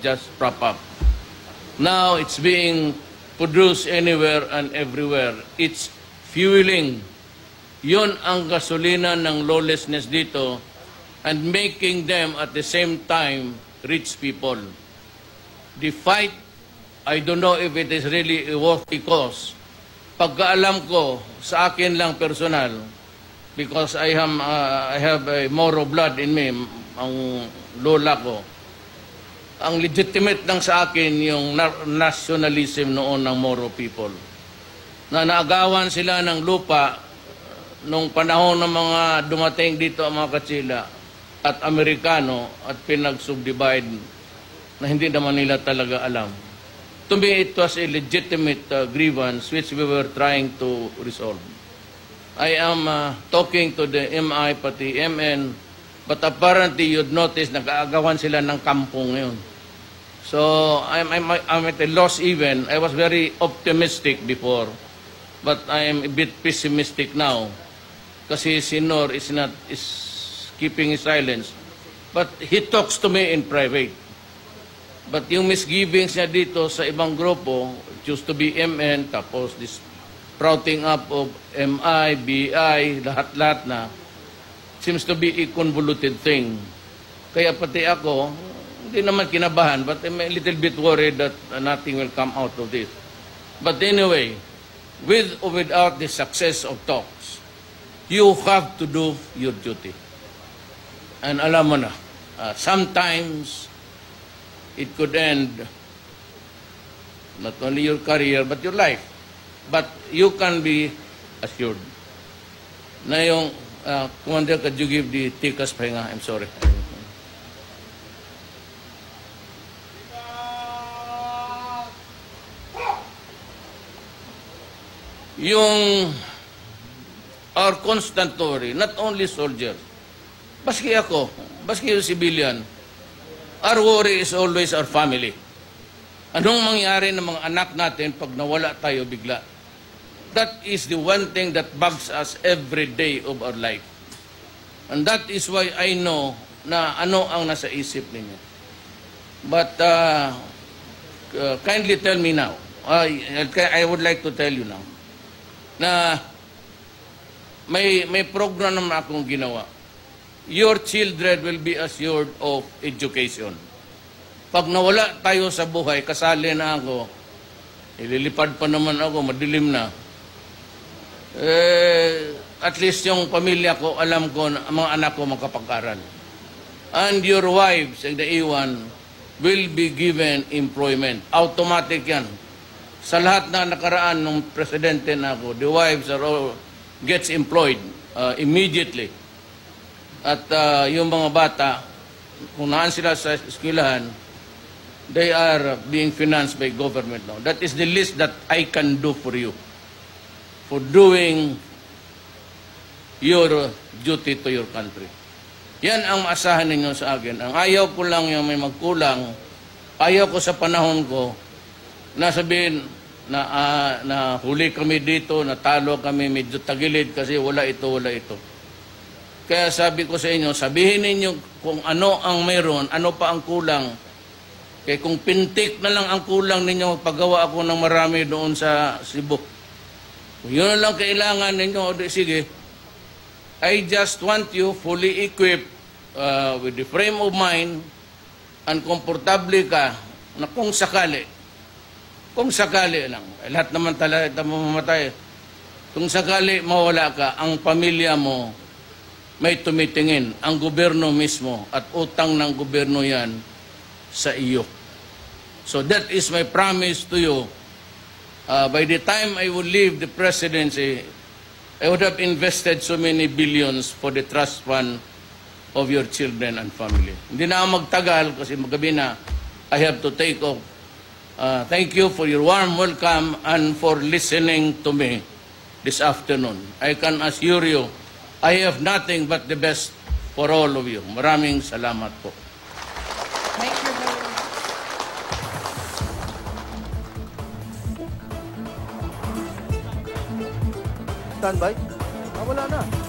just prop up. Now it's being produced anywhere and everywhere. It's fueling. Yun ang gasolina ng lawlessness dito and making them at the same time rich people. The fight, I don't know if it is really a worthy cause. Pagkaalam ko, sa akin lang personal, because I have a Moro blood in me, ang lola ko, ang legitimate lang sa akin yung nationalism noon ng Moro people. Na naagawan sila ng lupa nung panahon ng mga dumating dito ang mga Katsila at Amerikano at pinag-subdivide na hindi naman nila talaga alam. To me, it was a legitimate grievance which we were trying to resolve. I am talking to the MI, pati MN, but apparently you'd notice nag-aagawan sila ng kampong ngayon. So I'm at a loss even. I was very optimistic before, but I am a bit pessimistic now. Kasi si Nor is keeping his silence. But he talks to me in private. But yung misgivings niya dito sa ibang grupo, it used to be MN, tapos this sprouting up of MI, BI, lahat-lahat na, seems to be a convoluted thing. Kaya pati ako, hindi naman kinabahan, but I'm a little bit worried that nothing will come out of this. But anyway, with or without the success of talks, you have to do your duty. And alam mo na, sometimes it could end not only your career but your life. But you can be assured na yung Commander, could you give the tikas pahinga? I'm sorry. Yung our constant worry, not only soldiers, baski ako, baski yung civilian, our worry is always our family. Anong mangyari ng mga anak natin pag nawala tayo bigla? That is the one thing that bugs us every day of our life. And that is why I know na ano ang nasa isip ninyo. But kindly tell me now, I would like to tell you now, na may program naman akong ginawa. Your children will be assured of education. Pag nawala tayo sa buhay, kasali na ako, ililipad pa naman ako, madilim na. At least yung pamilya ko, alam ko na mga anak ko makapag-aral. And your wives and the iwan will be given employment. Automatic yan. Sa lahat na nakaraan ng presidente na ako, the wives are all gets employed immediately. At yung mga bata, kung naan sila sa eskwelahan, they are being financed by government now. That is the least that I can do for you, for doing your duty to your country. Yan ang maasahan ninyo sa akin. Ang ayaw ko lang yung may magkulang, ayaw ko sa panahon ko, na sabihin na huli kami dito, natalo kami, medyo tagilid kasi wala ito, wala ito. Kaya sabi ko sa inyo, sabihin ninyo kung ano ang meron, ano pa ang kulang. Kaya kung pintik na lang ang kulang ninyo, magpagawa ako ng marami doon sa Cebu. Kung yun na lang kailangan ninyo, sige, I just want you fully equipped with the frame of mind and komportable ka na kung sakali lang, lahat naman talaga mamamatay. Kung sakali mawala ka, ang pamilya mo may tumitingin, ang gobyerno mismo, at utang ng gobyerno yan sa iyo. So that is my promise to you. By the time I would leave the presidency, I would have invested so many billions for the trust fund of your children and family. Hindi na ako magtagal kasi magabi na, I have to take off. Thank you for your warm welcome and for listening to me this afternoon. I can assure you, I have nothing but the best for all of you. Maraming salamat po. Thank you very much. Standby? Wala na.